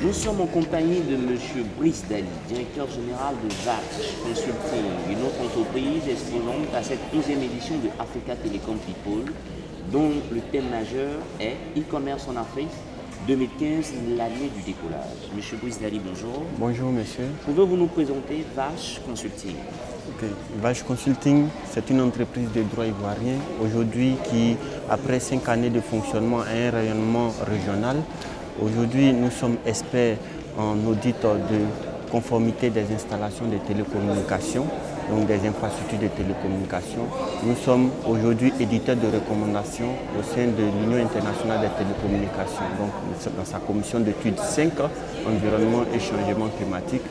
Nous sommes en compagnie de M. Brice Dali, directeur général de Vache Consulting, une autre entreprise exposante à cette 11e édition de Africa Telecom People, dont le thème majeur est e-commerce en Afrique 2015, l'année du décollage. M. Brice Dali, bonjour. Bonjour monsieur. Pouvez-vous nous présenter Vache Consulting? Vache Consulting, c'est une entreprise de droit ivoirien aujourd'hui qui, après 5 années de fonctionnement, a un rayonnement régional. Aujourd'hui, nous sommes experts en audit de conformité des installations de télécommunications, donc des infrastructures de télécommunications. Nous sommes aujourd'hui éditeurs de recommandations au sein de l'Union internationale des télécommunications, donc dans sa commission d'études 5, environnement et changement climatique.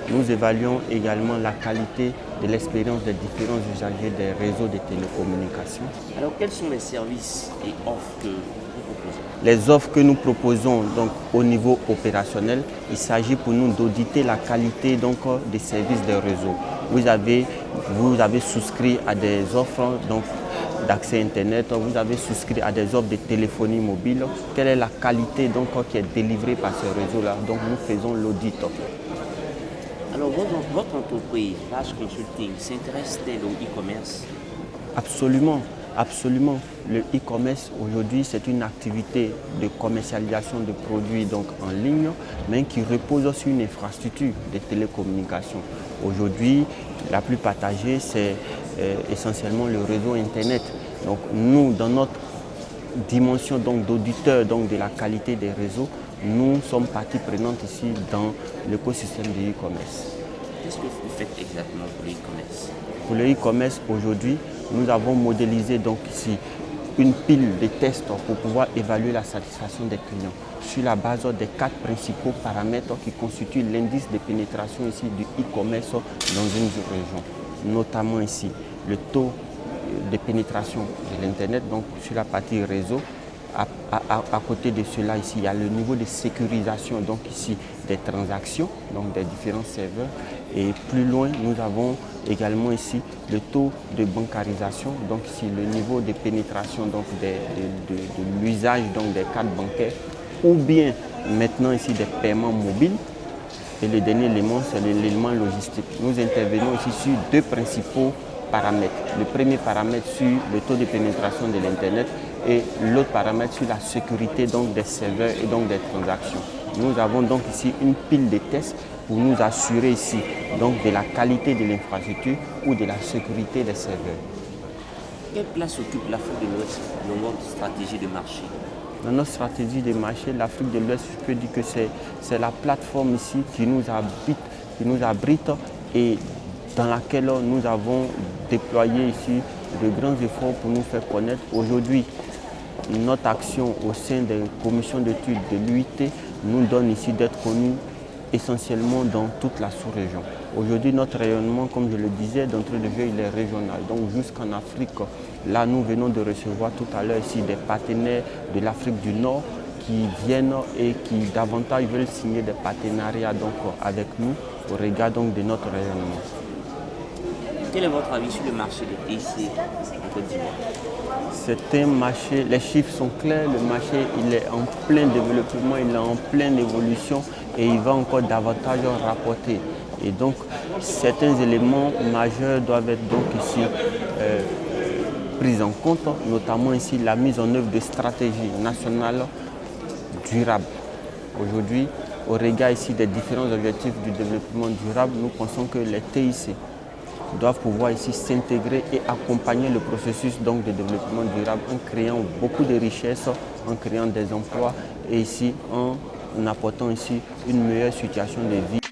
Nous évaluons également la qualité de l'expérience des différents usagers des réseaux de télécommunications. Alors, quels sont les services et offres que vous proposez? Les offres que nous proposons donc, au niveau opérationnel, il s'agit pour nous d'auditer la qualité donc, des services des réseaux. Vous avez souscrit à des offres d'accès Internet, vous avez souscrit à des offres de téléphonie mobile. Quelle est la qualité donc, qui est délivrée par ces réseaux-là? Donc nous faisons l'audit. Alors, votre entreprise, Vache Consulting, s'intéresse-t-elle au e-commerce? Absolument, absolument. Le e-commerce, aujourd'hui, c'est une activité de commercialisation de produits donc, en ligne, mais qui repose sur une infrastructure de télécommunications. Aujourd'hui, la plus partagée, c'est essentiellement le réseau Internet. Donc, nous, dans notre dimension d'auditeur de la qualité des réseaux, nous sommes partie prenante ici dans l'écosystème du e-commerce. Qu'est-ce que vous faites exactement pour le e-commerce? Pour le e-commerce, aujourd'hui, nous avons modélisé donc ici une pile de tests pour pouvoir évaluer la satisfaction des clients sur la base des 4 principaux paramètres qui constituent l'indice de pénétration ici du e-commerce dans une région. Notamment ici, le taux de pénétration de l'Internet, donc sur la partie réseau. À côté de cela, ici, il y a le niveau de sécurisation donc ici, des transactions, donc des différents serveurs. Et plus loin, nous avons également ici le taux de bancarisation, donc ici le niveau de pénétration donc, de l'usage des cartes bancaires, ou bien maintenant ici des paiements mobiles. Et le dernier élément, c'est l'élément logistique. Nous intervenons ici sur 2 principaux paramètres. Le premier paramètre sur le taux de pénétration de l'Internet et l'autre paramètre sur la sécurité donc, des serveurs et donc des transactions. Nous avons donc ici une pile de tests pour nous assurer ici donc, de la qualité de l'infrastructure ou de la sécurité des serveurs. Quelle place occupe l'Afrique de l'Ouest dans votre stratégie de marché? Dans notre stratégie de marché, l'Afrique de l'Ouest, je peux dire que c'est la plateforme ici qui nous abrite et dans laquelle nous avons déployé ici de grands efforts pour nous faire connaître. Aujourd'hui, notre action au sein des commissions d'études de l'UIT nous donne ici d'être connus essentiellement dans toute la sous-région. Aujourd'hui, notre rayonnement, comme je le disais, d'entrée de jeu, il est régional. Donc jusqu'en Afrique, là, nous venons de recevoir tout à l'heure ici des partenaires de l'Afrique du Nord qui viennent et qui davantage veulent signer des partenariats donc, avec nous au regard donc, de notre rayonnement. Quel est votre avis sur le marché des TIC en Côte d'Ivoire? C'est un marché, les chiffres sont clairs, le marché il est en plein développement, il est en pleine évolution et il va encore davantage rapporter. Et donc certains éléments majeurs doivent être donc ici pris en compte, notamment ici la mise en œuvre de stratégies nationales durables. Aujourd'hui, au regard ici des différents objectifs du développement durable, nous pensons que les TIC doivent pouvoir ici s'intégrer et accompagner le processus donc, de développement durable en créant beaucoup de richesses, en créant des emplois et ici en apportant ici une meilleure situation de vie.